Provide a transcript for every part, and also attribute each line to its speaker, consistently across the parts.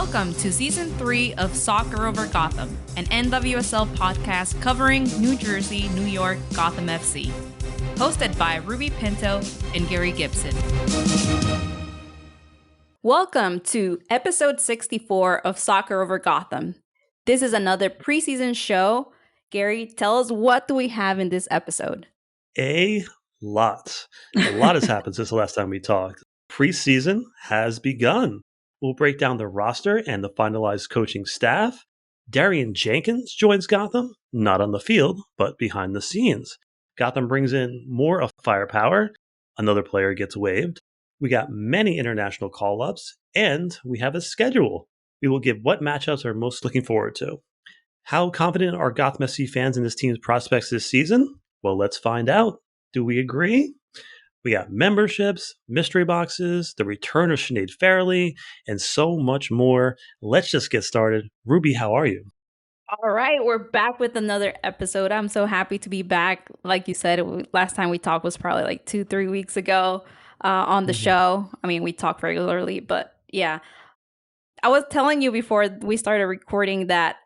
Speaker 1: Welcome to Season 3 of Soccer Over Gotham, an NWSL podcast covering New Jersey, New York, Gotham FC. Hosted by Ruby Pinto and Gary Gibson. Welcome to episode 64 of Soccer Over Gotham. This is another preseason show. Gary, tell us, what do we have in this episode?
Speaker 2: A lot. A lot has happened since the last time we talked. Preseason has begun. We'll break down the roster and the finalized coaching staff. Darian Jenkins joins Gotham, not on the field, but behind the scenes. Gotham brings in more of firepower. Another player gets waived. We got many international call-ups, and we have a schedule. We will give what matchups are most looking forward to. How confident are Gotham FC fans in this team's prospects this season? Well, let's find out. Do we agree? We got memberships, mystery boxes, the return of Sinead Farrelly, and so much more. Let's just get started. Ruby, how are you?
Speaker 1: All right, we're back with another episode. I'm so happy to be back. Like you said, last time we talked was probably like 2-3 weeks ago on the show. I mean, we talk regularly, but yeah. I was telling you before we started recording that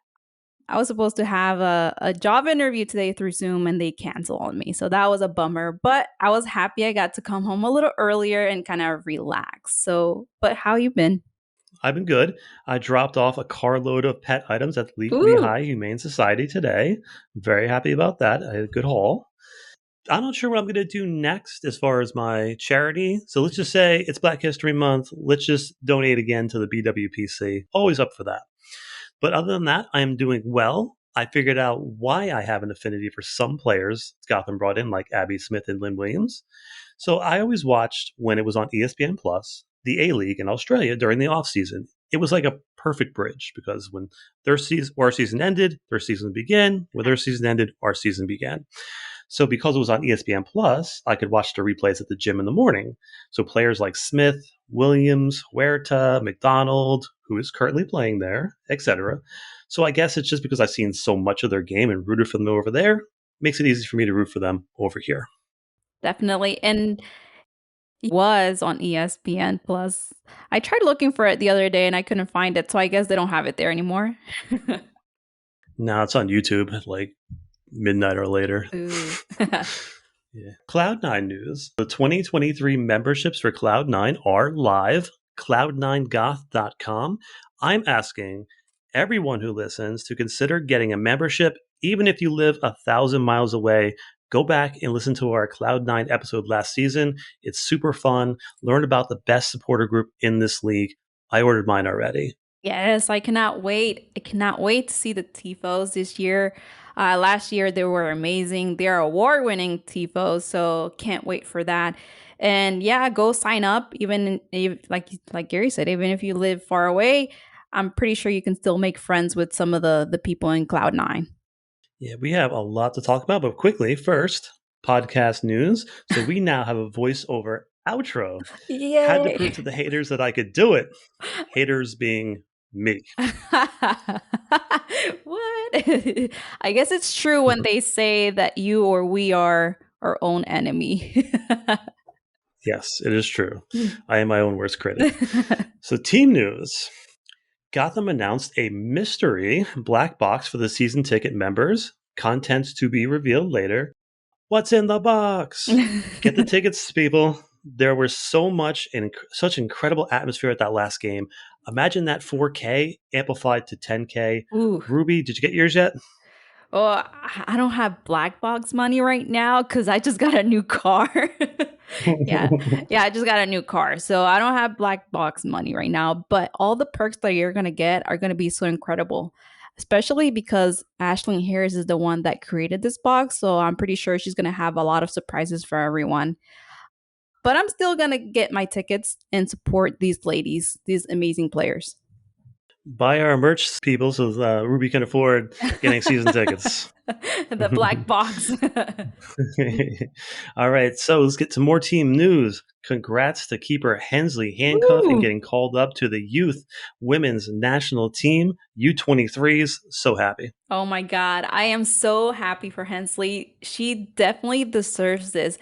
Speaker 1: I was supposed to have a job interview today through Zoom and they canceled on me. So that was a bummer, but I was happy I got to come home a little earlier and kind of relax. So, but how you been?
Speaker 2: I've been good. I dropped off a carload of pet items at the Lehigh Humane Society today. I'm very happy about that. I had a good haul. I'm not sure what I'm going to do next as far as my charity. So let's just say it's Black History Month. Let's just donate again to the BWPC. Always up for that. But other than that, I am doing well. I figured out why I have an affinity for some players Gotham brought in, like Abby Smith and Lynn Williams. So I always watched when it was on ESPN Plus, the A-League in Australia during the off-season. It was like a perfect bridge because when our season ended, their season began. When their season ended, our season began. So because it was on ESPN Plus, I could watch the replays at the gym in the morning. So players like Smith, Williams, Huerta, McDonald, who is currently playing there, etc. So I guess it's just because I've seen so much of their game and rooted for them over there, makes it easy for me to root for them over here.
Speaker 1: Definitely. And it was on ESPN Plus. I tried looking for it the other day and I couldn't find it. So I guess they don't have it there anymore.
Speaker 2: No, it's on YouTube at like midnight or later. Yeah. Cloud9 news. The 2023 memberships for Cloud9 are live. Cloud9goth.com. I'm asking everyone who listens to consider getting a membership, even if you live 1,000 miles away. Go back and listen to our Cloud9 episode last season. It's super fun. Learn about the best supporter group in this league. I ordered mine already.
Speaker 1: Yes, I cannot wait. I cannot wait to see the TIFOs this year. Last year, they were amazing. They're award-winning TIFOs, so can't wait for that. And yeah, go sign up. Even if, like Gary said, even if you live far away, I'm pretty sure you can still make friends with some of the people in Cloud9.
Speaker 2: Yeah, we have a lot to talk about, but quickly, first, podcast news. So we now have a voiceover outro.
Speaker 1: Yay.
Speaker 2: Had to prove to the haters that I could do it. Haters being me.
Speaker 1: What? I guess it's true when they say that you or we are our own enemy.
Speaker 2: Yes, it is true. I am my own worst critic. So team news. Gotham announced a mystery black box for the season ticket members. Contents to be revealed later. What's in the box? Get the tickets, people. There was so much and such incredible atmosphere at that last game. Imagine that 4K amplified to 10K.
Speaker 1: Ooh.
Speaker 2: Ruby, did you get yours yet?
Speaker 1: Oh, I don't have black box money right now because I just got a new car. Yeah, I just got a new car. So I don't have black box money right now. But all the perks that you're going to get are going to be so incredible, especially because Ashlyn Harris is the one that created this box. So I'm pretty sure she's going to have a lot of surprises for everyone. But I'm still going to get my tickets and support these ladies, these amazing players.
Speaker 2: Buy our merch, people, so Ruby can afford getting season tickets.
Speaker 1: The black box.
Speaker 2: All right, so let's get to more team news. Congrats to keeper Hensley Handcuff and getting called up to the youth women's national team, U23s. So happy.
Speaker 1: Oh my God. I am so happy for Hensley. She definitely deserves this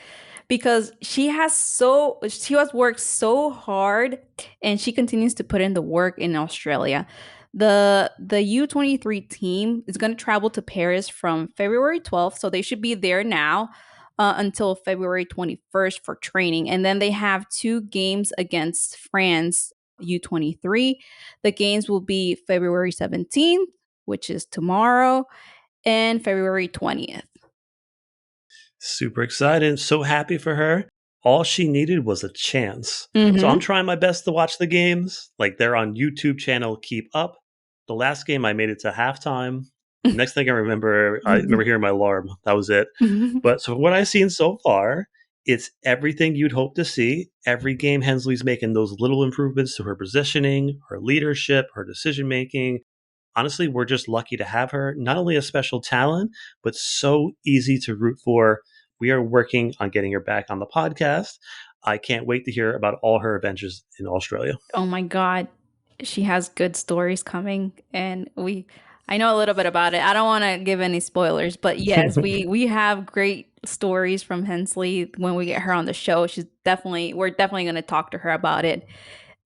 Speaker 1: because she has worked so hard, and she continues to put in the work in Australia. The U23 team is going to travel to Paris from February 12th, so they should be there now until February 21st for training. And then they have two games against France U23. The games will be February 17th, which is tomorrow, and February 20th.
Speaker 2: Super excited. So happy for her. All she needed was a chance. So I'm
Speaker 1: Mm-hmm.
Speaker 2: trying my best to watch the games. Like they're on YouTube channel Keep Up. The last game I made it to halftime. Next thing I remember hearing my alarm. That was it. But so what I've seen so far, it's everything you'd hope to see. Every game Hensley's making those little improvements to her positioning, her leadership, her decision making. Honestly, we're just lucky to have her. Not only a special talent, but so easy to root for. We are working on getting her back on the podcast. I can't wait to hear about all her adventures in Australia.
Speaker 1: Oh my God. She has good stories coming, and I know a little bit about it. I don't want to give any spoilers, but yes, we have great stories from Hensley when we get her on the show. We're definitely going to talk to her about it.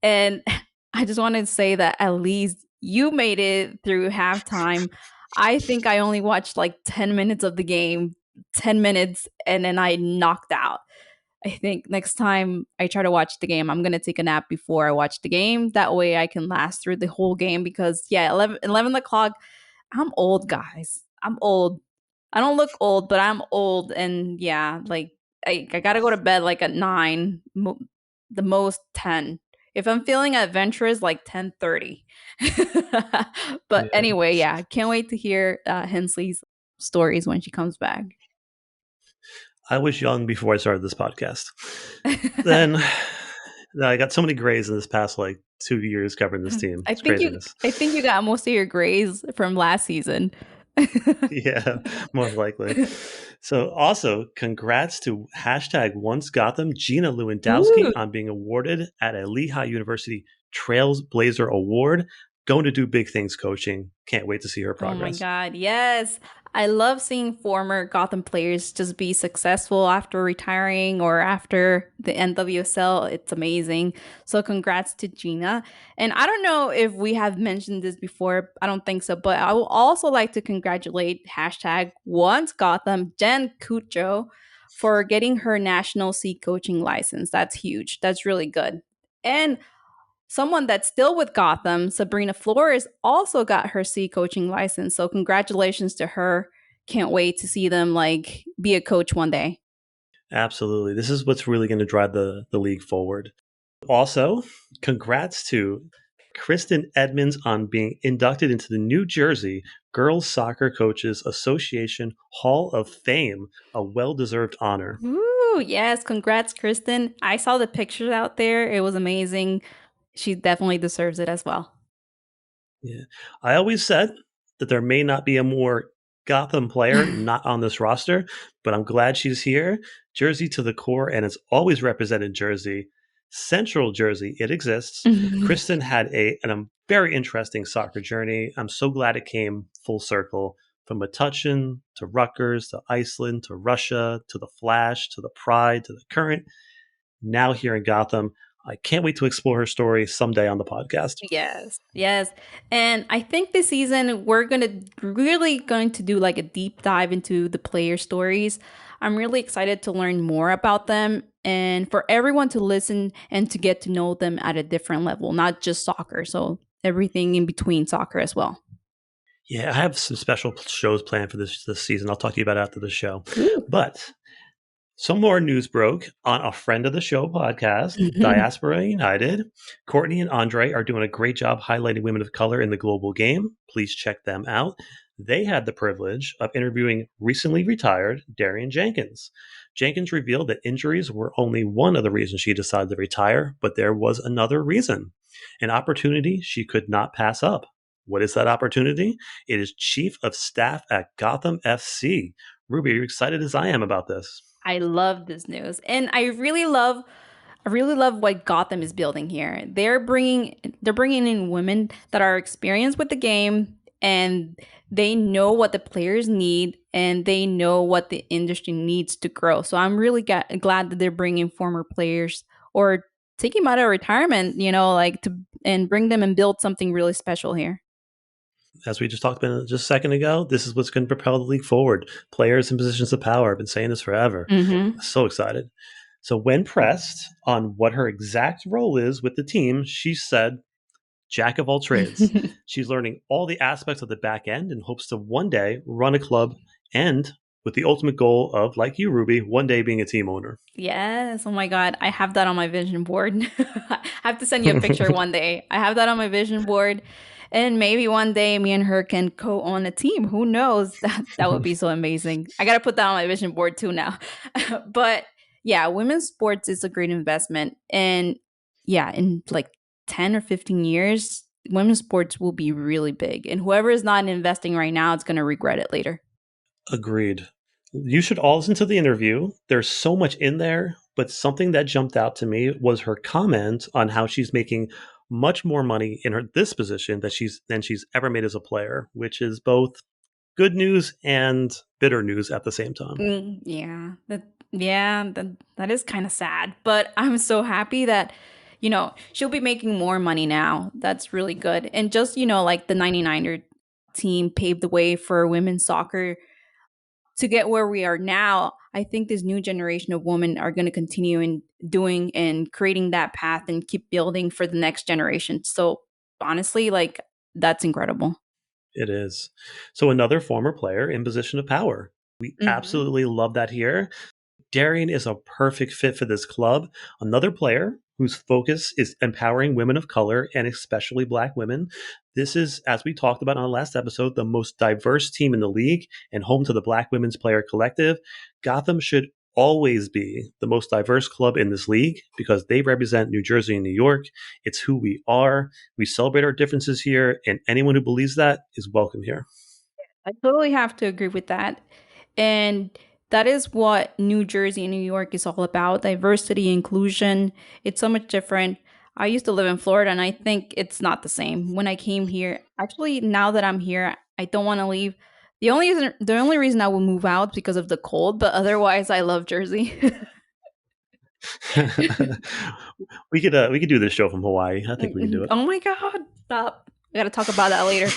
Speaker 1: And I just wanted to say that at least you made it through halftime. I think I only watched like 10 minutes of the game, 10 minutes, and then I knocked out. I think next time I try to watch the game, I'm going to take a nap before I watch the game. That way I can last through the whole game because, yeah, 11 o'clock, I'm old, guys. I'm old. I don't look old, but I'm old. And yeah, like I got to go to bed like at 9, the most 10. If I'm feeling adventurous, like 10:30. But
Speaker 2: Yeah.
Speaker 1: anyway, yeah, can't wait to hear Hensley's stories when she comes back.
Speaker 2: I was young before I started this podcast. Then I got so many grays in this past like 2 years covering this team.
Speaker 1: I
Speaker 2: It's
Speaker 1: think you
Speaker 2: craziness.
Speaker 1: I think you got most of your grades from last season.
Speaker 2: Yeah, most likely. So also congrats to hashtag once Gotham Gina Lewandowski
Speaker 1: Ooh.
Speaker 2: on being awarded at a Lehigh University Trailblazer Award. Going to do big things coaching. Can't wait to see her
Speaker 1: Oh my
Speaker 2: progress.
Speaker 1: God, yes. I love seeing former Gotham players just be successful after retiring or after the NWSL. It's amazing. So congrats to Gina. And I don't know if we have mentioned this before. I don't think so, but I will also like to congratulate hashtag once Gotham Jen Cucho for getting her national C coaching license. That's huge. That's really good. And someone that's still with Gotham, Sabrina Flores, also got her C coaching license. So congratulations to her. Can't wait to see them like be a coach one day.
Speaker 2: Absolutely. This is what's really going to drive the league forward. Also, congrats to Kristen Edmonds on being inducted into the New Jersey Girls Soccer Coaches Association Hall of Fame, a well deserved honor.
Speaker 1: Ooh, yes, congrats, Kristen. I saw the pictures out there. It was amazing. She definitely deserves it as well.
Speaker 2: Yeah. I always said that there may not be a more Gotham player not on this roster, but I'm glad she's here. Jersey to the core, and it's always represented Jersey. Central Jersey, it exists. Kristen had a very interesting soccer journey. I'm so glad it came full circle from Metuchen to Rutgers to Iceland to Russia to the Flash to the Pride to the Current. Now here in Gotham. I can't wait to explore her story someday on the podcast.
Speaker 1: Yes, yes. And I think this season we're really going to do like a deep dive into the player stories. I'm really excited to learn more about them and for everyone to listen and to get to know them at a different level, not just soccer. So everything in between soccer as well.
Speaker 2: Yeah, I have some special shows planned for this season. I'll talk to you about it after the show.
Speaker 1: Ooh.
Speaker 2: But some more news broke on a friend of the show podcast, Diaspora United. Courtney and Andre are doing a great job highlighting women of color in the global game. Please check them out. They had the privilege of interviewing recently retired Darian Jenkins. Jenkins revealed that injuries were only one of the reasons she decided to retire, but there was another reason, an opportunity she could not pass up. What is that opportunity? It is Chief of Staff at Gotham FC. Ruby, are you excited as I am about this?
Speaker 1: I love this news. And I really love what Gotham is building here. They're bringing in women that are experienced with the game and they know what the players need and they know what the industry needs to grow. So I'm really glad that they're bringing former players or taking them out of retirement, like to and bring them and build something really special here.
Speaker 2: As we just talked about just a second ago, this is what's going to propel the league forward. Players in positions of power. I've been saying this forever.
Speaker 1: Mm-hmm.
Speaker 2: So excited. So when pressed on what her exact role is with the team, she said, Jack of all trades. She's learning all the aspects of the back end and hopes to one day run a club and with the ultimate goal of, like you, Ruby, one day being a team owner.
Speaker 1: Yes. Oh my God. I have that on my vision board. I have to send you a picture one day. I have that on my vision board. And maybe one day me and her can co own a team. Who knows? That would be so amazing. I got to put that on my vision board too now. But yeah, women's sports is a great investment. And yeah, in like 10 or 15 years, women's sports will be really big. And whoever is not investing right now, it's going to regret it later.
Speaker 2: Agreed. You should all listen to the interview. There's so much in there, but something that jumped out to me was her comment on how she's making much more money in her this position than she's ever made as a player, which is both good news and bitter news at the same time.
Speaker 1: That is kind of sad, but I'm so happy that she'll be making more money now. That's really good. And just, like the 99er team paved the way for women's soccer to get where we are now. I think this new generation of women are going to continue in doing and creating that path and keep building for the next generation. So honestly, like that's incredible.
Speaker 2: It is. So another former player in position of power. We
Speaker 1: Mhm.
Speaker 2: absolutely love that here. Darian is a perfect fit for this club. Another player whose focus is empowering women of color and especially Black women. This is, as we talked about on the last episode, the most diverse team in the league and home to the Black Women's Player Collective. Gotham should always be the most diverse club in this league because they represent New Jersey and New York. It's who we are. We celebrate our differences here, and anyone who believes that is welcome here.
Speaker 1: I totally have to agree with that. And that is what New Jersey and New York is all about: diversity, inclusion. It's so much different. I used to live in Florida and I think it's not the same. When I came here, actually, now that I'm here, I don't want to leave. The only reason I will move out is because of the cold, but otherwise, I love Jersey.
Speaker 2: we could do this show from Hawaii. I think we can do it.
Speaker 1: Oh my God, stop. I got to talk about that later.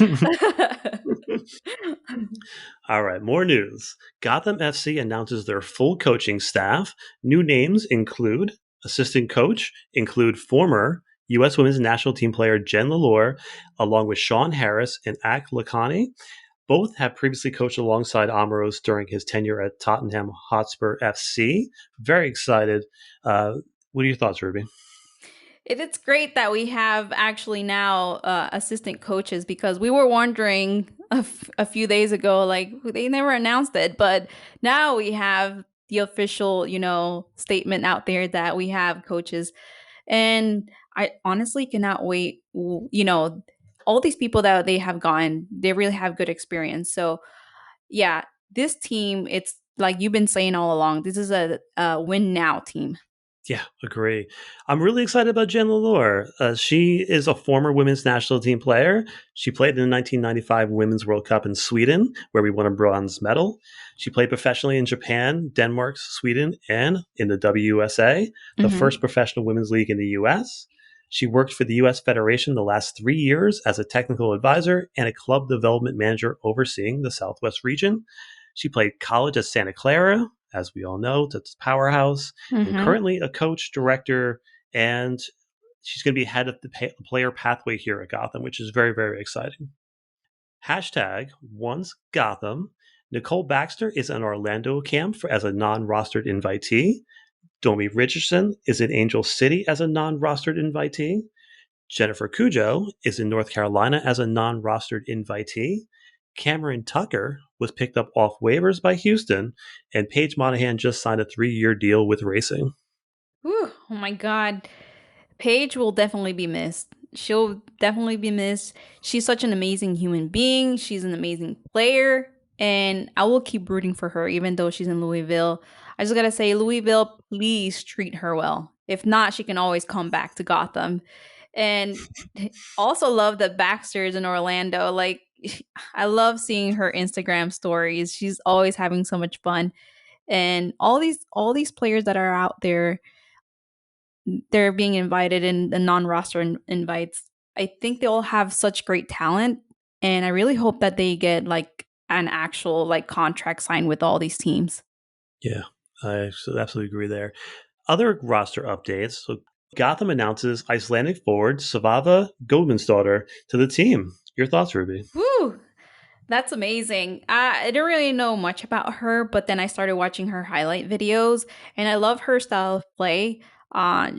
Speaker 2: All right, more news. Gotham FC announces their full coaching staff. New names include assistant coach, include former U.S. Women's National Team player Jen Lalore, along with Sean Harris and Ak Lakani. Both have previously coached alongside Amoros during his tenure at Tottenham Hotspur FC. Very excited. What are your thoughts, Ruby?
Speaker 1: It's great that we have actually now assistant coaches, because we were wondering a few days ago, like they never announced it, but now we have the official, statement out there that we have coaches. And I honestly cannot wait. All these people that they have gotten, they really have good experience. So yeah, this team, it's like you've been saying all along, this is a win now team.
Speaker 2: Yeah, agree. I'm really excited about Jen Lalore. She is a former women's national team player. She played in the 1995 Women's World Cup in Sweden, where we won a bronze medal. She played professionally in Japan, Denmark, Sweden, and in the WUSA, the
Speaker 1: Hmm.
Speaker 2: first professional women's league in the US. She worked for the US Federation the last 3 years as a technical advisor and a club development manager overseeing the Southwest region. She played college at Santa Clara, as we all know, that's powerhouse, and
Speaker 1: Hmm.
Speaker 2: currently a coach, director, and she's going to be head of the player pathway here at Gotham, which is very, very exciting. Hashtag once Gotham. Nicole Baxter is in Orlando camp as a non-rostered invitee. Domi Richardson is in Angel City as a non-rostered invitee. Jennifer Cujo is in North Carolina as a non-rostered invitee. Cameron Tucker was picked up off waivers by Houston, and Paige Monahan just signed a 3-year deal with Racing.
Speaker 1: Whew, oh my God. Paige will definitely be missed. She'll definitely be missed. She's such an amazing human being. She's an amazing player. And I will keep rooting for her, even though she's in Louisville. I just gotta say, Louisville, please treat her well. If not, she can always come back to Gotham. And also love that Baxter is in Orlando. Like, I love seeing her Instagram stories. She's always having so much fun. And all these players that are out there, they're being invited in the non-roster invites. I think they all have such great talent, and I really hope that they get like an actual like contract signed with all these teams.
Speaker 2: Yeah, I absolutely agree there. Other roster updates. So Gotham announces Icelandic forward Savava Goldman's to the team. Your thoughts, Ruby?
Speaker 1: Woo! That's amazing. I didn't really know much about her, but then I started watching her highlight videos, and I love her style of play.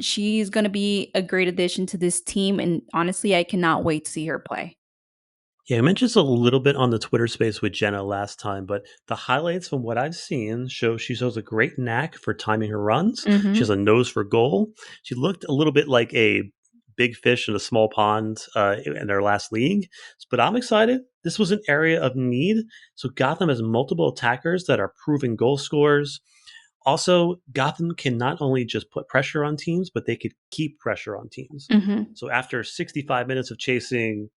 Speaker 1: She's going to be a great addition to this team, and honestly, I cannot wait to see her play.
Speaker 2: Yeah, I mentioned this a little bit on the Twitter space with Jenna last time, but the highlights from what I've seen show she shows a great knack for timing her runs. She has
Speaker 1: Hmm.
Speaker 2: a nose for goal. She looked a little bit like a big fish in a small pond in their last league. But I'm excited. This was an area of need. So Gotham has multiple attackers that are proven goal scorers. Also, Gotham can not only just put pressure on teams, but they could keep pressure on teams.
Speaker 1: Hmm.
Speaker 2: So after 65 minutes of chasing,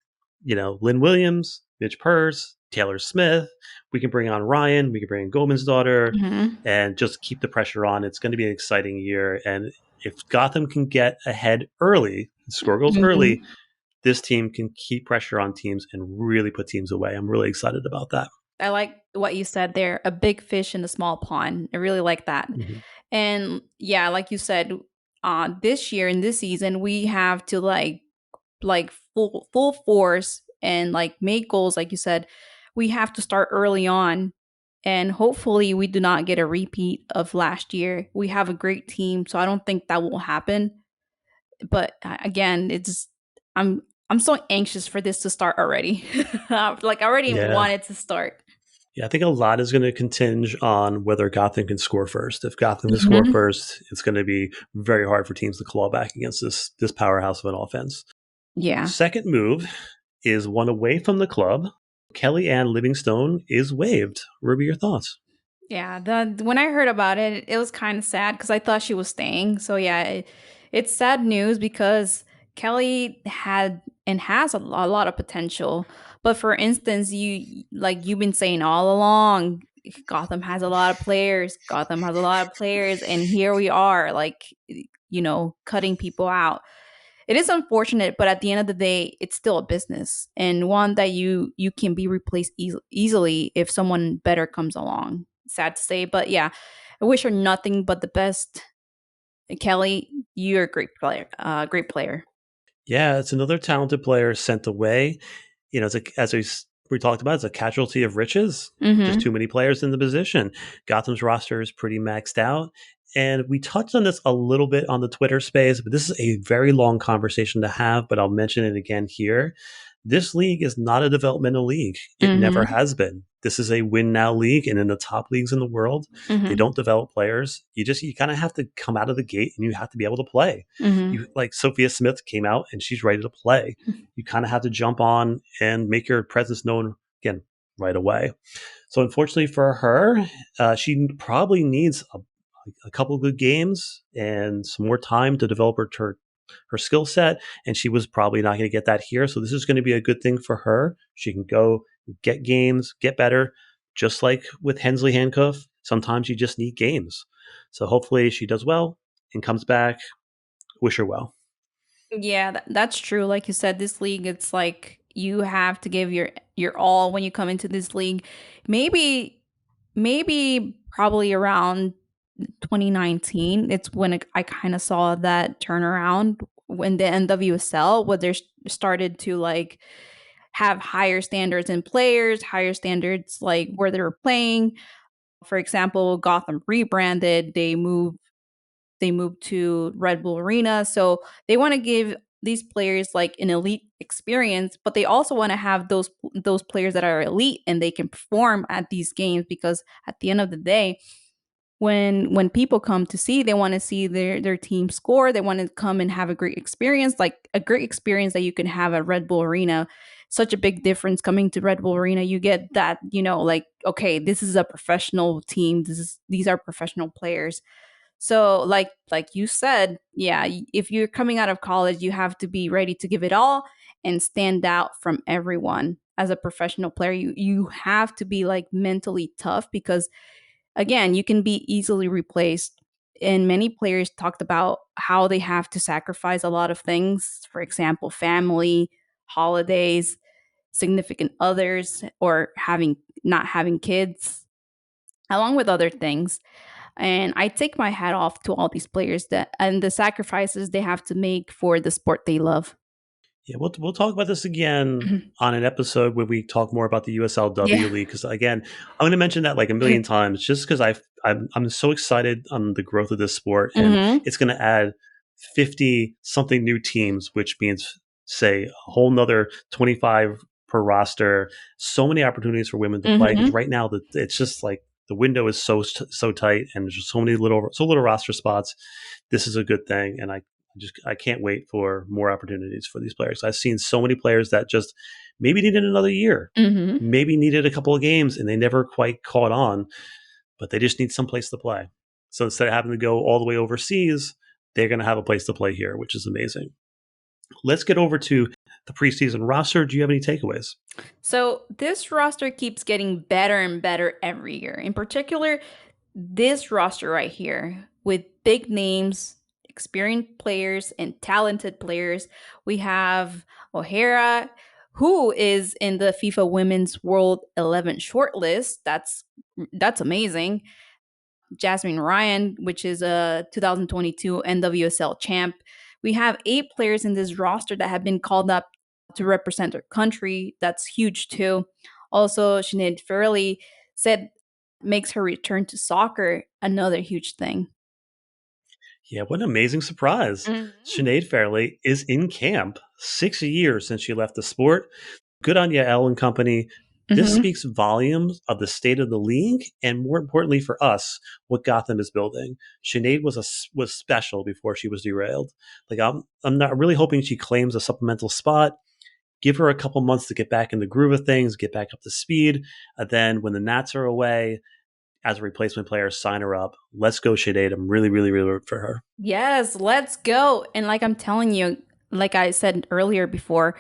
Speaker 2: Lynn Williams, Mitch Purse, Taylor Smith, we can bring on Ryan, we can bring in Goldman's daughter,
Speaker 1: Hmm.
Speaker 2: and just keep the pressure on. It's going to be an exciting year. And if Gotham can get ahead early, score goals early,
Speaker 1: Hmm.
Speaker 2: this team can keep pressure on teams and really put teams away. I'm really excited about that.
Speaker 1: I like what you said there, a big fish in a small pond. I really like that.
Speaker 2: Mm-hmm.
Speaker 1: And yeah, like you said, this year in this season, we have to like full force and like make goals. Like you said, we have to start early on, and hopefully, we do not get a repeat of last year. We have a great team, so I don't think that will happen. But again, it's I'm I'm so anxious for this to start already. Like I already
Speaker 2: Yeah.
Speaker 1: want it to start.
Speaker 2: Yeah, I think a lot is going to continge on whether Gotham can score first. If Gotham can score
Speaker 1: Mhm.
Speaker 2: first, it's going to be very hard for teams to claw back against this powerhouse of an offense.
Speaker 1: Yeah.
Speaker 2: Second move is one away from the club. Kelly Ann Livingstone is waived. Ruby, your thoughts?
Speaker 1: Yeah, the when I heard about it, it was kind of sad because I thought she was staying. So yeah, it's sad news because Kelly had and has a lot of potential. But for instance, you've been saying all along, Gotham has a lot of players. Gotham has a lot of players, and here we are, like cutting people out. It is unfortunate, but at the end of the day, it's still a business and one that you can be replaced easily if someone better comes along. Sad to say, but yeah, I wish her nothing but the best. Kelly, you're a great player. Great player.
Speaker 2: Yeah, it's another talented player sent away. As we talked about, it's a casualty of riches. Just
Speaker 1: Mm-hmm.
Speaker 2: too many players in the position. Gotham's roster is pretty maxed out. And we touched on this a little bit on the Twitter space, but this is a very long conversation to have, but I'll mention it again here. This league is not a developmental league. It never
Speaker 1: Mm-hmm.
Speaker 2: has been. This is a win now league, and in the top leagues in the world, they
Speaker 1: Mm-hmm.
Speaker 2: don't develop players. You kind of have to come out of the gate and you have to be able to play.
Speaker 1: Mm-hmm.
Speaker 2: You like Sophia Smith came out and she's ready to play. You kind of have to jump on and make your presence known again right away. So unfortunately for her, she probably needs a couple of good games and some more time to develop her skill set, and she was probably not going to get that here. So this is going to be a good thing for her. She can go get games, get better, just like with Hensley Handcuff. Sometimes you just need games. So hopefully she does well and comes back. Wish her well.
Speaker 1: Yeah, that's true. Like you said, this league, it's like you have to give your all when you come into this league. Maybe, maybe probably around 2019, it's when I kind of saw that turnaround when the NWSL, where they started to like have higher standards in players, higher standards like where they were playing. For example, Gotham rebranded, they moved to Red Bull Arena. So they want to give these players like an elite experience, but they also want to have those players that are elite and they can perform at these games because at the end of the day, when people come to see, they want to see their team score. They want to come and have a great experience, like a great experience that you can have at Red Bull Arena. Such a big difference coming to Red Bull Arena. You get that, like okay, this is a professional team. These are professional players. So like you said, yeah, if you're coming out of college, you have to be ready to give it all and stand out from everyone. As a professional player, you have to be like mentally tough because again, you can be easily replaced. And many players talked about how they have to sacrifice a lot of things, for example, family, holidays, significant others, or having not having kids, along with other things. And I take my hat off to all these players that and the sacrifices they have to make for the sport they love.
Speaker 2: Yeah, we'll talk about this again on an episode when we talk more about the
Speaker 1: Yeah.
Speaker 2: USLW league. Because again, I'm going to mention that like a million times, just because I'm so excited on the growth of this sport, and
Speaker 1: Hmm.
Speaker 2: it's going to add 50 something new teams, which means say a whole nother 25 per roster. So many opportunities for women to play because
Speaker 1: Hmm.
Speaker 2: right now it's just like the window is so tight, and there's just so little roster spots. This is a good thing, and I can't wait for more opportunities for these players. I've seen so many players that just maybe needed another year,
Speaker 1: Hmm.
Speaker 2: maybe needed a couple of games, and they never quite caught on, but they just need some place to play. So instead of having to go all the way overseas, they're going to have a place to play here, which is amazing. Let's get over to the preseason roster. Do you have any takeaways?
Speaker 1: So this roster keeps getting better and better every year. In particular, this roster right here with big names, experienced players, and talented players. We have O'Hara, who is in the FIFA Women's World 11 shortlist. That's amazing. Jasmine Ryan, which is a 2022 NWSL champ. We have 8 players in this roster that have been called up to represent their country. That's huge too. Also, Sinead Fairley said makes her return to soccer another huge thing.
Speaker 2: Yeah, what an amazing surprise.
Speaker 1: Mhm.
Speaker 2: Sinead Fairley is in camp 6 years since she left the sport. Good on you, Elle and company. This
Speaker 1: Mhm.
Speaker 2: speaks volumes of the state of the league, and more importantly for us, what Gotham is building. Sinead was special before she was derailed. Like I'm not really hoping she claims a supplemental spot. Give her a couple months to get back in the groove of things, get back up to speed. And then when the Nats are away, as a replacement player, sign her up. Let's go, Sinead. I'm really rooting for her.
Speaker 1: Yes, let's go. And like I'm telling you, like I said earlier before,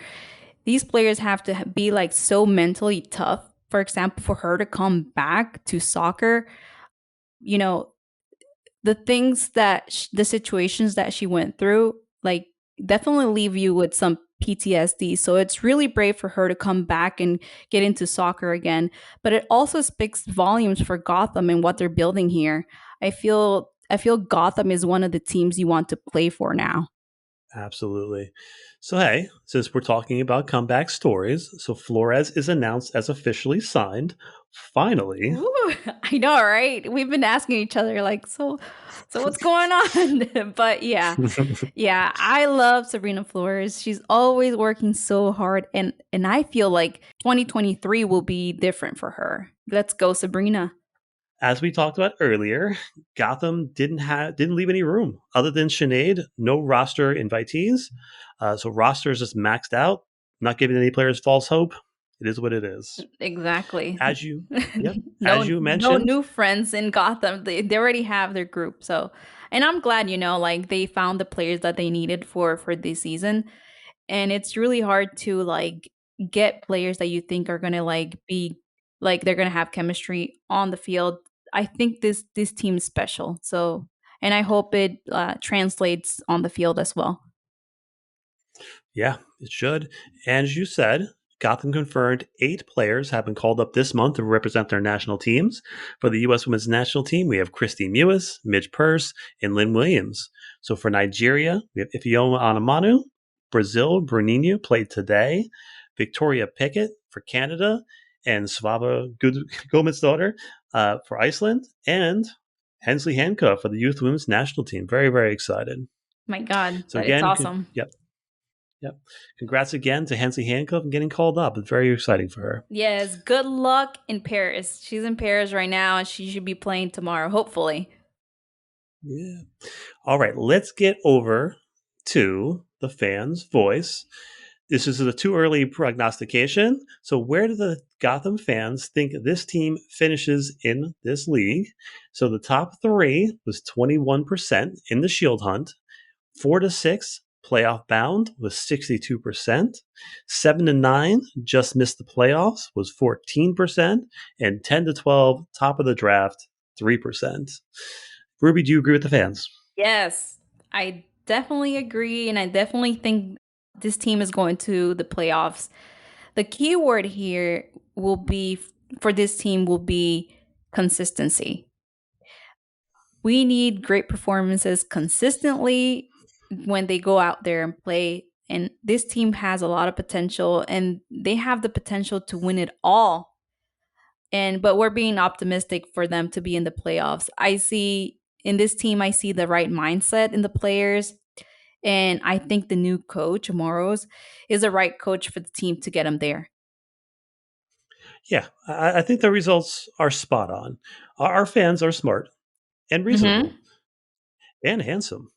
Speaker 1: these players have to be like so mentally tough. For example, for her to come back to soccer, you know, the things that the situations that she went through, like definitely leave you with some PTSD. So it's really brave for her to come back and get into soccer again. But it also speaks volumes for Gotham and what they're building here. I feel Gotham is one of the teams you want to play for now.
Speaker 2: Absolutely. So, hey, since we're talking about comeback stories, so Flores is announced as officially signed. Finally.
Speaker 1: Ooh, I know, right? We've been asking each other like, so what's going on? But yeah, yeah, I love Sabrina Flores. She's always working so hard and I feel like 2023 will be different for her. Let's go, Sabrina.
Speaker 2: As we talked about earlier, Gotham didn't leave any room other than Sinead. No roster invitees, so roster is just maxed out. Not giving any players false hope. It is what it is.
Speaker 1: Exactly.
Speaker 2: As you, yep, as
Speaker 1: No
Speaker 2: you
Speaker 1: no
Speaker 2: mentioned,
Speaker 1: new friends in Gotham. They already have their group. So, and I'm glad, like they found the players that they needed for this season. And it's really hard to like get players that you think are going to like be like they're going to have chemistry on the field. I think this team is special. So, and I hope it translates on the field as well.
Speaker 2: yeah, it should. And as you said, Gotham confirmed 8 players have been called up this month to represent their national teams. For the U.S. women's national team, we have Christy Mewis, Midge Purse, and Lynn Williams. So for Nigeria, we have Ifeoma Anamanu. Brazil, Bruninho played today. Victoria Pickett for Canada, and Svava Gomez's daughter for Iceland, and Hensley Hancock for the youth women's national team. Very excited.
Speaker 1: My God,
Speaker 2: So
Speaker 1: but it's
Speaker 2: again,
Speaker 1: awesome.
Speaker 2: yep, yep. Congrats again to Hensley Hancock and getting called up. It's very exciting for her.
Speaker 1: Yes, good luck in Paris. She's in Paris right now and she should be playing tomorrow, hopefully.
Speaker 2: Yeah. All right, let's get over to the fans' voice. this is a too early prognostication. So, where do the Gotham fans think this team finishes in this league? So, the top three was 21% in the Shield Hunt, 4 to 6 playoff bound was 62%, 7 to 9 just missed the playoffs was 14%, and 10 to 12 top of the draft 3%. Ruby, do you agree with the fans?
Speaker 1: Yes, I definitely agree. And I definitely think this team is going to the playoffs. The key word here will be for this team will be consistency. We need great performances consistently when they go out there and play. And this team has a lot of potential and they have the potential to win it all. And but we're being optimistic for them to be in the playoffs. I see in this team, I see the right mindset in the players. And I think the new coach, Moros, is the right coach for the team to get them there.
Speaker 2: Yeah, I think the results are spot on. Our fans are smart and
Speaker 1: Mm-hmm.
Speaker 2: reasonable and handsome.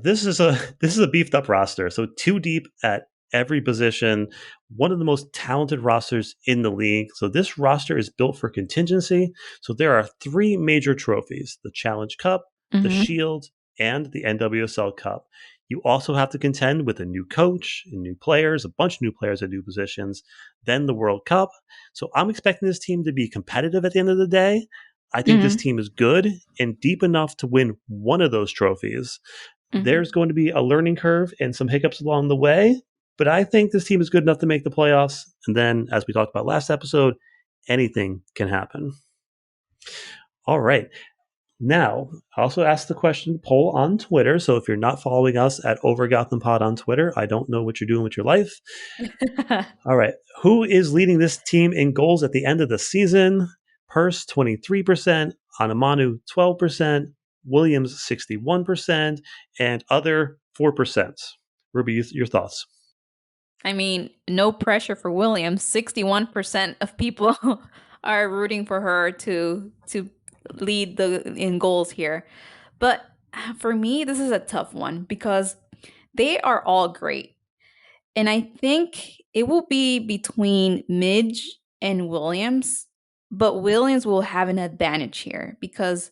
Speaker 2: This is a beefed up roster. So two deep at every position, one of the most talented rosters in the league. So this roster is built for contingency. So there are three major trophies: the Challenge Cup, the
Speaker 1: Mm-hmm.
Speaker 2: Shield, and the NWSL Cup. You also have to contend with a new coach and new players, a bunch of new players at new positions, then the World Cup. So I'm expecting this team to be competitive at the end of the day. I think this
Speaker 1: Mm-hmm.
Speaker 2: team is good and deep enough to win one of those trophies.
Speaker 1: Mm-hmm.
Speaker 2: There's going to be a learning curve and some hiccups along the way, but I think this team is good enough to make the playoffs. And then, as we talked about last episode, anything can happen. All right. Now, I also asked the question poll on Twitter. So if you're not following us at OverGothamPod on Twitter, I don't know what you're doing with your life. All right. Who is leading this team in goals at the end of the season? Purse, 23%, Anamanu, 12%, Williams, 61%, and other 4%. Ruby, your thoughts?
Speaker 1: I mean, no pressure for Williams. 61% of people are rooting for her to lead the in goals here. But for me, this is a tough one because they are all great. And I think it will be between Midge and Williams, but Williams will have an advantage here because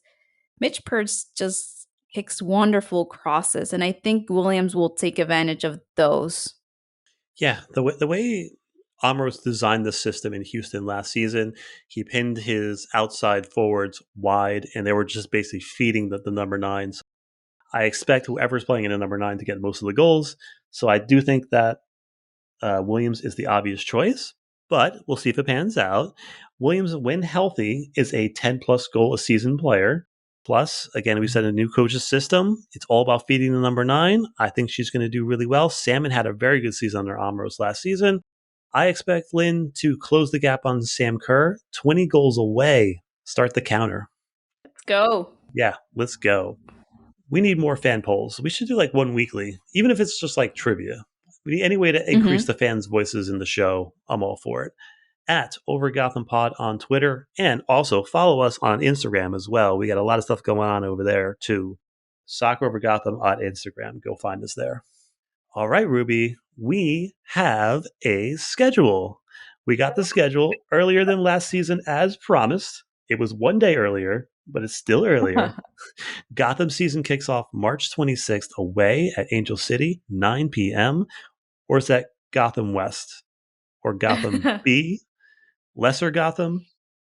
Speaker 1: Mitch Purse just kicks wonderful crosses, and I think Williams will take advantage of those.
Speaker 2: Yeah, the way Amros designed the system in Houston last season, he pinned his outside forwards wide, and they were just basically feeding the number nines. I expect whoever's playing in a number nine to get most of the goals. So I do think that Williams is the obvious choice, but we'll see if it pans out. Williams, when healthy, is a 10 plus goal a season player. Plus, again, we said a new coach's system. It's all about feeding the number nine. I think she's going to do really well. Salmon had a very good season under Amros last season. I expect Lynn to close the gap on Sam Kerr, 20 goals away. Start the counter.
Speaker 1: Let's go.
Speaker 2: Yeah, let's go. We need more fan polls. We should do like one weekly, even if it's just like trivia. We need any way to increase
Speaker 1: Hmm.
Speaker 2: the fans' voices in the show. I'm all for it. At Over Gotham Pod on Twitter, and also follow us on Instagram as well. We got a lot of stuff going on over there too. Soccer Over Gotham on Instagram. Go find us there. All right, Ruby, we have a schedule. We got the schedule earlier than last season as promised. It was one day earlier, but it's still earlier. Gotham season kicks off March 26th away at Angel City, 9 p.m. Or is that Gotham West or Gotham
Speaker 1: I
Speaker 2: B? Lesser Gotham?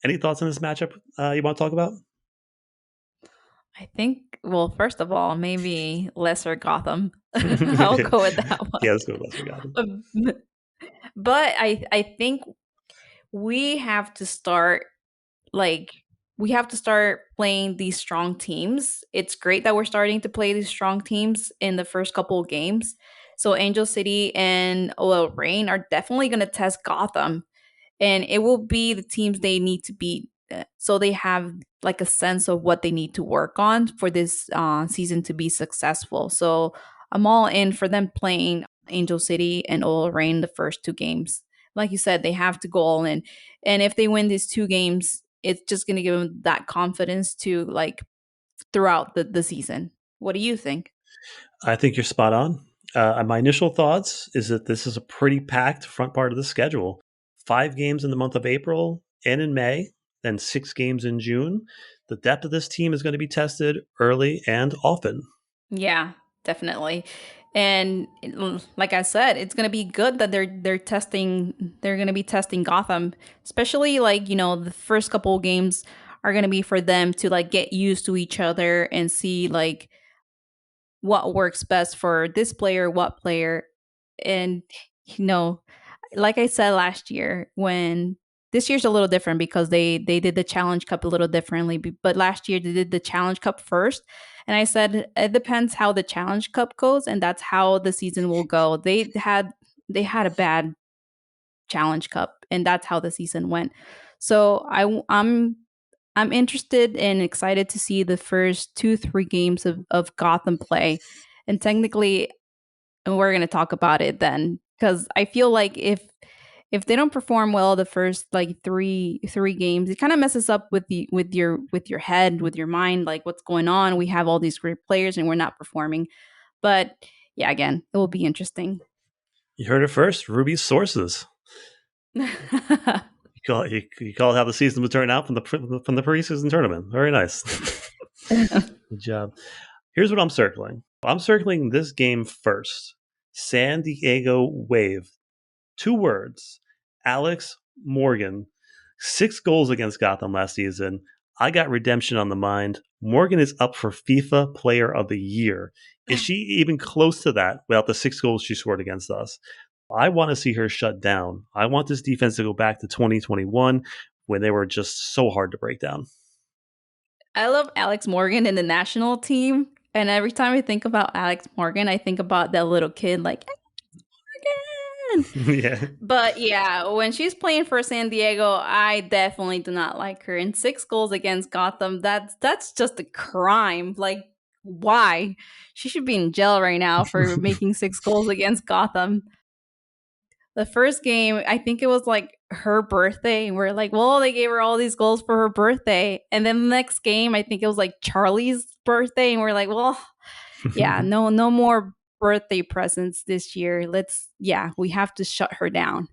Speaker 2: Any thoughts on this matchup you want to talk about?
Speaker 1: think, well, first of all, maybe lesser Gotham. I'll
Speaker 2: Yeah,
Speaker 1: go with that
Speaker 2: let's go with Lesser Gotham.
Speaker 1: one. But I think we have to start like we have to start playing these strong teams. It's great that we're starting to play these strong teams in the first couple of games. So Angel City and Rain are definitely going to test Gotham, and it will be the teams they need to beat. So they have like a sense of what they need to work on for this season to be successful. So I'm all in for them playing Angel City and Oil Rain the first two games. Like you said, they have to go all in, and if they win these two games, it's just going to give them that confidence to like throughout the season. What do you think?
Speaker 2: I think you're spot on. My initial thoughts is that this is a pretty packed front part of the schedule. 5 games in the month of April and in May, then 6 games in June. The depth of this team is going to be tested early and often.
Speaker 1: Yeah, definitely. And like I said, it's gonna be good that they're gonna be testing Gotham, especially like the first couple of games are gonna be for them to like get used to each other and see like what works best for this player, what player, and you know, like I said last year, when this year's a little different because they did the Challenge Cup a little differently, but last year they did the Challenge Cup first, and I said it depends how the Challenge Cup goes, and that's how the season will go. They had a bad Challenge Cup, and that's how the season went. So I'm interested and excited to see the first 2-3 games of Gotham play. And technically, and we're gonna talk about it then, because I feel like if they don't perform well the first like three games, it kind of messes up with your head, with your mind, like what's going on. We have all these great players and we're not performing. But yeah, again, it will be interesting.
Speaker 2: You heard it first, Ruby's sources. You call it how the season would turn out from the preseason tournament. Very nice. Good job. Here's what I'm circling. I'm circling this game first. San Diego Wave. 2 words. Alex Morgan. 6 goals against Gotham last season. I got redemption on the mind. Morgan is up for FIFA Player of the Year. Is she even close to that without the 6 goals she scored against us? I want to see her shut down. I want this defense to go back to 2021 when they were just so hard to break down.
Speaker 1: I love Alex Morgan in the national team. And every time I think about Alex Morgan, I think about that little kid like Morgan.
Speaker 2: Yeah.
Speaker 1: But yeah, when she's playing for San Diego, I definitely do not like her. And 6 goals against Gotham, that's just a crime. Like, why? She should be in jail right now for making 6 goals against Gotham. The first game, I think it was like her birthday, and we're like, well, they gave her all these goals for her birthday. And then the next game, I think it was like Charlie's birthday, and we're like, well, yeah, no more birthday presents this year. We have to shut her down.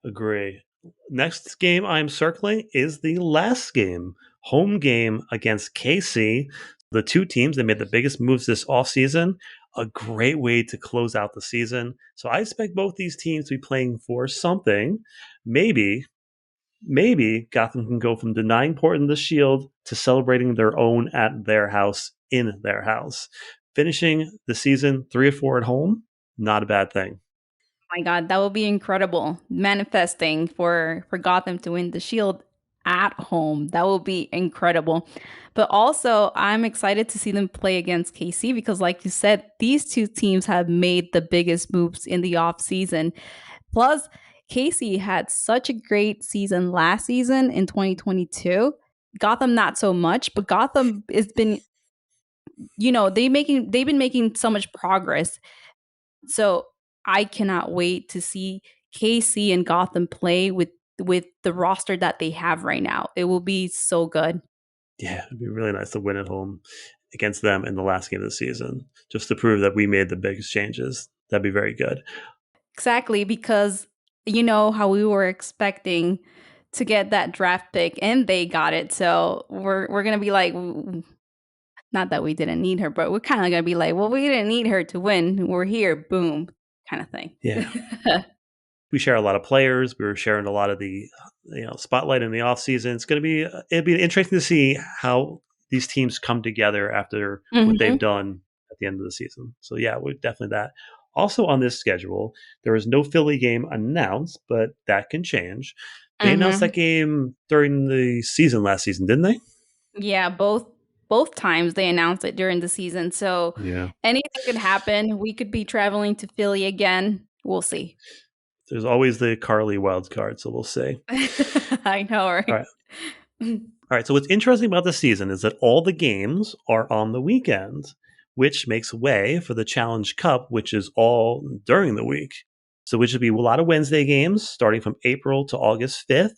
Speaker 2: Agree. Next game I'm circling is the last game, home game against KC. The 2 teams that made the biggest moves this offseason. A great way to close out the season. So I expect both these teams to be playing for something. Maybe Gotham can go from denying Portland the Shield to celebrating their own at their house in their house. Finishing the season 3-4 at home, not a bad thing.
Speaker 1: My God, that would be incredible. Manifesting for Gotham to win the Shield at home. That will be incredible. But also, I'm excited to see them play against KC because, like you said, these 2 teams have made the biggest moves in the off season. Plus, KC had such a great season last season in 2022. Gotham not so much, but Gotham has been, they've been making so much progress. So I cannot wait to see KC and Gotham play with the roster that they have right now. It will be so good.
Speaker 2: Yeah, it'd be really nice to win at home against them in the last game of the season, just to prove that we made the biggest changes. That'd be very good.
Speaker 1: Exactly, because you know how we were expecting to get that draft pick and they got it. So we're going to be like, not that we didn't need her, but we're kind of going to be like, well, we didn't need her to win. We're here, boom, kind of thing.
Speaker 2: Yeah. We share a lot of players. We were sharing a lot of the spotlight in the off season. It'd be interesting to see how these teams come together after what they've done at the end of the season. So yeah, we're definitely that. Also on this schedule, there is no Philly game announced, but that can change. They announced that game during the season last season, didn't they?
Speaker 1: Yeah, both times they announced it during the season. So
Speaker 2: Yeah.
Speaker 1: anything could happen. We could be traveling to Philly again. We'll see.
Speaker 2: There's always the Carly wild card, so we'll see.
Speaker 1: I know, right?
Speaker 2: All right. All right. So what's interesting about this season is that all the games are on the weekend, which makes way for the Challenge Cup, which is all during the week. So which would be a lot of Wednesday games starting from April to August 5th.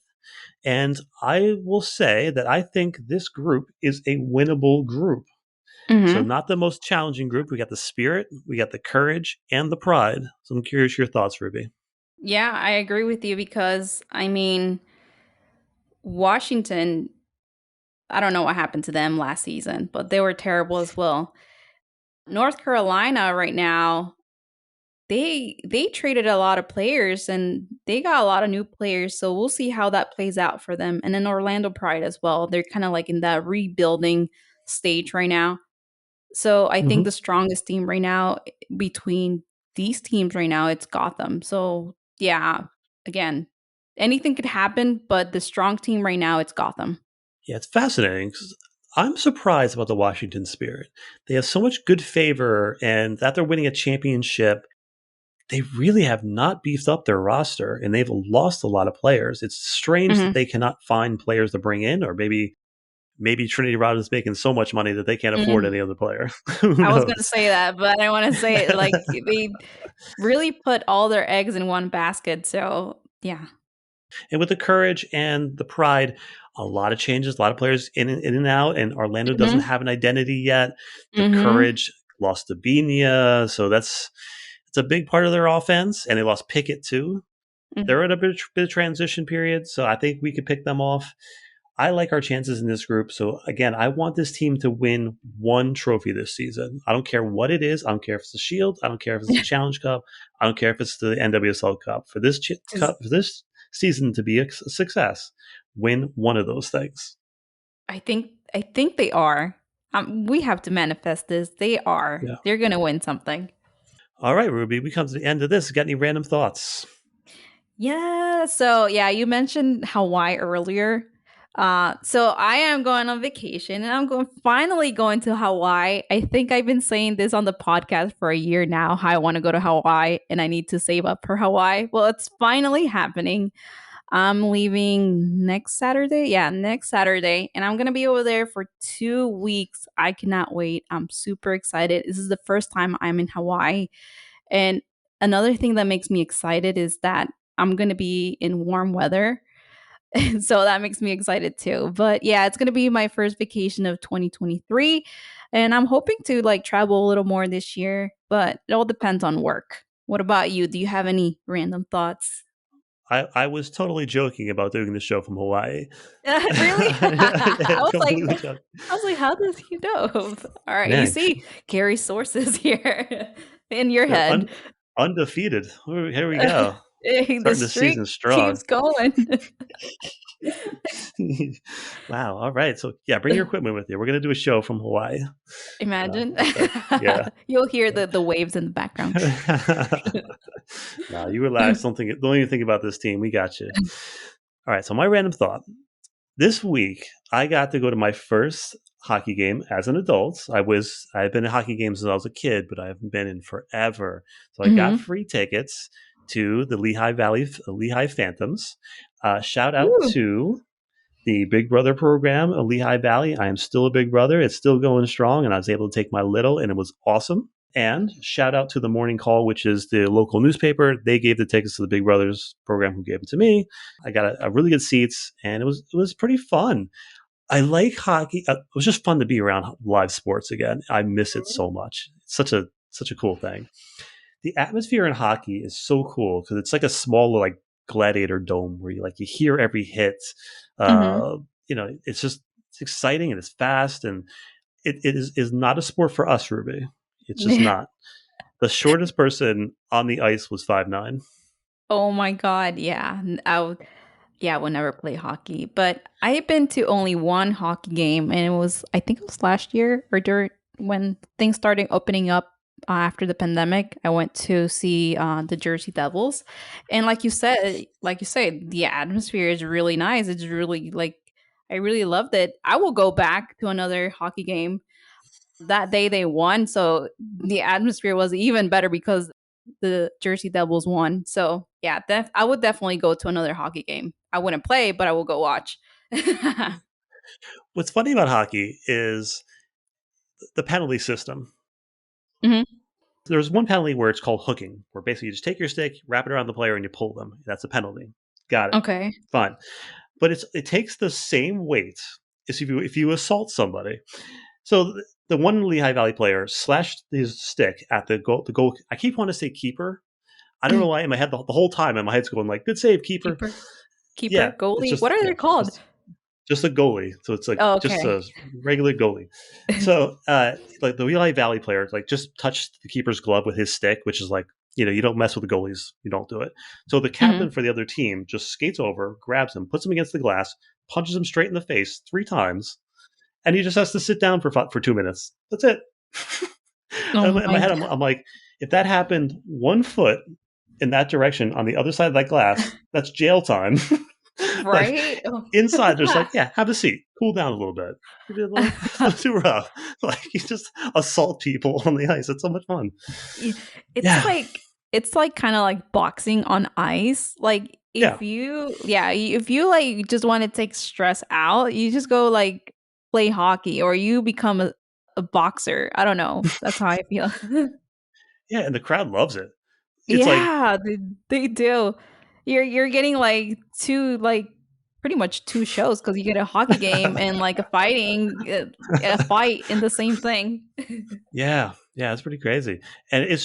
Speaker 2: And I will say that I think this group is a winnable group. So
Speaker 1: Mm-hmm.
Speaker 2: not the most challenging group. We got the spirit, we got the courage, and the pride. So I'm curious your thoughts, Ruby.
Speaker 1: Yeah, I agree with you because I mean, Washington, I don't know what happened to them last season, but they were terrible as well. North Carolina right now, they traded a lot of players and they got a lot of new players, so we'll see how that plays out for them. And then Orlando Pride as well. They're kind of like in that rebuilding stage right now. So I think
Speaker 2: Mm-hmm.
Speaker 1: the strongest team right now between these teams right now, it's Gotham. So yeah, again, anything could happen, but the strong team right now, it's Gotham.
Speaker 2: Yeah, it's fascinating. 'Cause I'm surprised about the Washington Spirit. They have so much good favor, and that they're winning a championship, they really have not beefed up their roster, and they've lost a lot of players. It's strange that
Speaker 1: Hmm.
Speaker 2: they cannot find players to bring in, or maybe Trinity Rod is making so much money that they can't afford
Speaker 1: Mm.
Speaker 2: any other player. Who
Speaker 1: I was gonna
Speaker 2: knows?
Speaker 1: say that, but I want to say like they really put all their eggs in one basket. So yeah.
Speaker 2: And with the courage and the pride, a lot of changes, a lot of players in and out, and Orlando doesn't
Speaker 1: Hmm.
Speaker 2: have an identity yet. The
Speaker 1: Hmm.
Speaker 2: courage lost to Binia, so it's a big part of their offense, and they lost Pickett too. They're
Speaker 1: Hmm.
Speaker 2: at a bit of transition period, so I think we could pick them off. I like our chances in this group. So again, I want this team to win one trophy this season. I don't care what it is. I don't care if it's the Shield. I don't care if it's the Challenge Cup. I don't care if it's the NWSL Cup. For this
Speaker 1: Because
Speaker 2: cup, for this season to be a success, win one of those things.
Speaker 1: I think they are. We have to manifest this. They are.
Speaker 2: Yeah.
Speaker 1: They're gonna win something.
Speaker 2: All right, Ruby. We come to the end of this. Got any random thoughts?
Speaker 1: Yeah. So yeah, you mentioned Hawaii earlier. So I am going on vacation and I'm going finally going to Hawaii. I think I've been saying this on the podcast for a year now, how I want to go to Hawaii and I need to save up for Hawaii. Well, it's finally happening. I'm leaving next Saturday. Yeah, next Saturday. And I'm going to be over there for 2 weeks. I cannot wait. I'm super excited. This is the first time I'm in Hawaii. And another thing that makes me excited is that I'm going to be in warm weather. So that makes me excited too. But yeah, it's going to be my first vacation of 2023. And I'm hoping to like travel a little more this year, but it all depends on work. What about you? Do you have any random thoughts?
Speaker 2: I was totally joking about doing the show from Hawaii.
Speaker 1: Really? I was like,
Speaker 2: Completely joking.
Speaker 1: how does he know? All right, you
Speaker 2: Man,
Speaker 1: see, carry sources here in your
Speaker 2: they're
Speaker 1: head.
Speaker 2: undefeated. Here we go.
Speaker 1: The
Speaker 2: Starting the
Speaker 1: streak
Speaker 2: season strong.
Speaker 1: keeps going.
Speaker 2: Wow. All right. So yeah, bring your equipment with you. We're gonna do a show from Hawaii.
Speaker 1: Imagine.
Speaker 2: Yeah.
Speaker 1: You'll hear the waves in the background.
Speaker 2: Nah, you relax. Don't even think about this team. We got you. All right. So my random thought this week, I got to go to my first hockey game as an adult. I've been in hockey games since I was a kid, but I haven't been in forever. So I got
Speaker 1: Hmm.
Speaker 2: free tickets to the Lehigh Phantoms. Shout out
Speaker 1: Ooh.
Speaker 2: to the Big Brother program of Lehigh Valley. I am still a Big Brother. It's still going strong, and I was able to take my little, and it was awesome. And shout out to the Morning Call, which is the local newspaper. They gave the tickets to the Big Brothers program, who gave them to me. I got a really good seats, and it was pretty fun. I like hockey. It was just fun to be around live sports again. I miss it so much. It's such a cool thing. The atmosphere in hockey is so cool because it's like a small like gladiator dome where you hear every hit.
Speaker 1: Hmm.
Speaker 2: Uh, it's exciting and it's fast and it is not a sport for us, Ruby. It's just not. The shortest person on the ice was 5'9".
Speaker 1: Oh my god, yeah. Yeah, I would never play hockey. But I've been to only one hockey game and I think it was last year or during when things started opening up after the pandemic. I went to see the Jersey Devils. And like you said, the atmosphere is really nice. It's really like I really loved it. I will go back to another hockey game that day they won. So the atmosphere was even better because the Jersey Devils won. So yeah, I would definitely go to another hockey game. I wouldn't play, but I will go watch.
Speaker 2: What's funny about hockey is the penalty system.
Speaker 1: Hmm.
Speaker 2: There's one penalty where it's called hooking, where basically you just take your stick, wrap it around the player, and you pull them. That's a penalty. Got it.
Speaker 1: Okay.
Speaker 2: Fine. But it takes the same weight as if you assault somebody. So the one Lehigh Valley player slashed his stick at the goal. The goal. I keep wanting to say keeper. I don't know why in my head the whole time in my head's going like, good save, keeper.
Speaker 1: Keeper,
Speaker 2: Yeah, it's
Speaker 1: goalie.
Speaker 2: just
Speaker 1: What are they called?
Speaker 2: just a goalie. So it's like
Speaker 1: Oh,
Speaker 2: just
Speaker 1: okay.
Speaker 2: a regular goalie. So like the Lehigh Valley player like just touched the keeper's glove with his stick, which is like, you don't mess with the goalies. You don't do it. So the captain
Speaker 1: Mhm.
Speaker 2: for the other team just skates over, grabs him, puts him against the glass, punches him straight in the face 3 times, and he just has to sit down for 2 minutes. That's it.
Speaker 1: Oh
Speaker 2: In my
Speaker 1: my
Speaker 2: head,
Speaker 1: god.
Speaker 2: I'm like, if that happened 1 foot in that direction on the other side of that glass, that's jail time. Like
Speaker 1: Right? Oh.
Speaker 2: inside, there's like, yeah, have a seat, cool down a little bit. Maybe a little too rough. Like you just assault people on the ice. It's so much fun.
Speaker 1: Y- it's
Speaker 2: Yeah,
Speaker 1: like kind of like boxing on ice. Like
Speaker 2: yeah.
Speaker 1: if you like just want to take stress out, you just go like play hockey or you become a boxer. I don't know. That's how I feel.
Speaker 2: Yeah, and the crowd loves it. It's like,
Speaker 1: Yeah, they do. You're getting like two like pretty much two shows because you get a hockey game and like a fight in the same thing.
Speaker 2: yeah, it's pretty crazy. And it's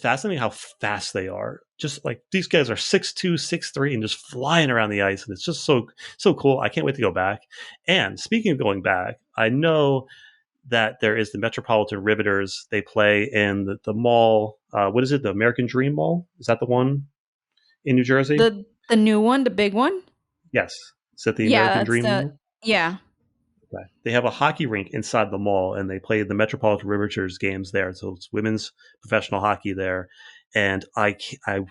Speaker 2: fascinating how fast they are. Just like these guys are 6'2", 6'3", and just flying around the ice. And it's just so cool. I can't wait to go back. And speaking of going back, I know that there is the Metropolitan Riveters. They play in the mall. What is it? The American Dream Mall? Is that the one in New Jersey?
Speaker 1: The new one, the big one.
Speaker 2: Yes. Is that the
Speaker 1: Yeah,
Speaker 2: American
Speaker 1: that's
Speaker 2: Dream
Speaker 1: the
Speaker 2: Mall?
Speaker 1: yeah.
Speaker 2: Okay. They have a hockey rink inside the mall, and they play the Metropolitan Riveters games there. So it's women's professional hockey there, and I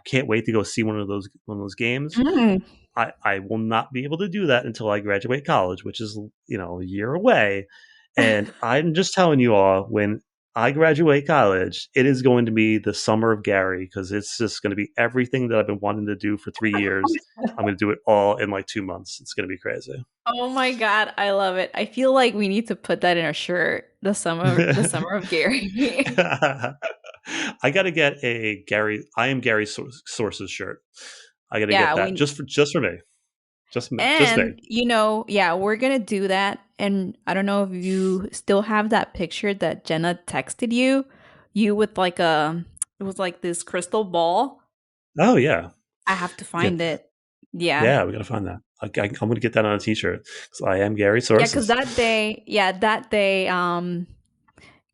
Speaker 2: can't wait to go see one of those games.
Speaker 1: Mm.
Speaker 2: I will not be able to do that until I graduate college, which is a year away. And I'm just telling you all, when I graduate college, it is going to be the summer of Gary because it's just going to be everything that I've been wanting to do for 3 years. I'm going to do it all in like 2 months. It's going to be crazy.
Speaker 1: Oh my god, I love it. I feel like we need to put that in a shirt. The summer of Gary.
Speaker 2: I got to get a Gary. I am Gary Sources shirt. I got to get
Speaker 1: Yeah,
Speaker 2: that
Speaker 1: we
Speaker 2: just for me. Just me.
Speaker 1: and yeah, we're gonna do that. And I don't know if you still have that picture that Jenna texted you with like it was like this crystal ball.
Speaker 2: Oh yeah.
Speaker 1: I have to
Speaker 2: Get
Speaker 1: find it. Yeah.
Speaker 2: Yeah, we gotta find that. I'm gonna get that on a T-shirt because I am Gary
Speaker 1: Yeah, because
Speaker 2: Sources.
Speaker 1: that day,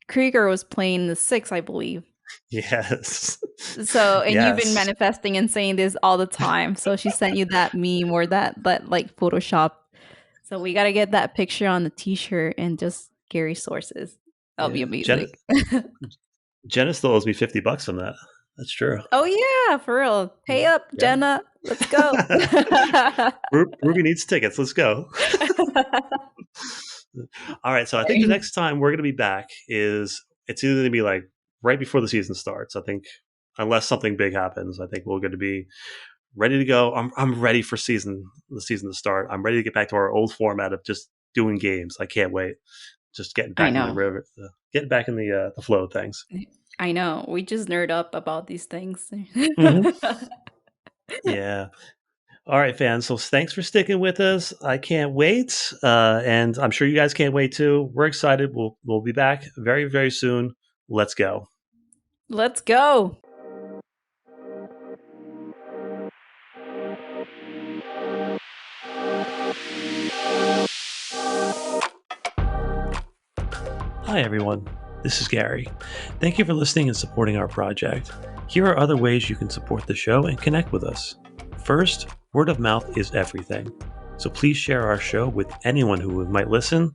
Speaker 1: Krieger was playing the six, I believe.
Speaker 2: Yes,
Speaker 1: So, and you've been
Speaker 2: yes,
Speaker 1: manifesting and saying this all the time. So she sent you that meme or that like Photoshop. So we got to get that picture on the t-shirt and just Gary sources. That'll be
Speaker 2: yeah.
Speaker 1: amazing.
Speaker 2: Jenna still owes me $50 from that. That's true.
Speaker 1: Oh yeah, for real. Pay up,
Speaker 2: Yeah.
Speaker 1: Jenna. Let's go.
Speaker 2: Ruby needs tickets. Let's go. All right. So I think the next time we're gonna be back is it's either gonna be like right before the season starts. I think unless something big happens, I think we're going to be ready to go. I'm ready for the season to start. I'm ready to get back to our old format of just doing games. I can't wait. Just getting
Speaker 1: I
Speaker 2: back in the
Speaker 1: know.
Speaker 2: river, getting back in the flow of things.
Speaker 1: I know. We just nerd up about these things.
Speaker 2: Mm-hmm. Yeah. All right, fans. So thanks for sticking with us. I can't wait, and I'm sure you guys can't wait too. We're excited. We'll be back very very soon. Let's go.
Speaker 1: Let's go.
Speaker 2: Hi everyone. This is Gary. Thank you for listening and supporting our project. Here are other ways you can support the show and connect with us. First, word of mouth is everything. So please share our show with anyone who might listen.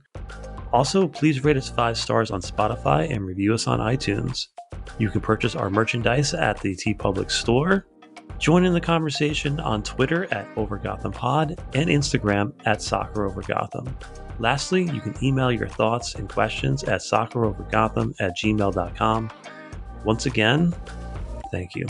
Speaker 2: Also, please rate us 5 stars on Spotify and review us on iTunes. You can purchase our merchandise at the TeePublic store. Join in the conversation on Twitter at OverGothamPod and Instagram at SoccerOverGotham. Lastly, you can email your thoughts and questions at soccerovergotham@gmail.com. Once again, thank you.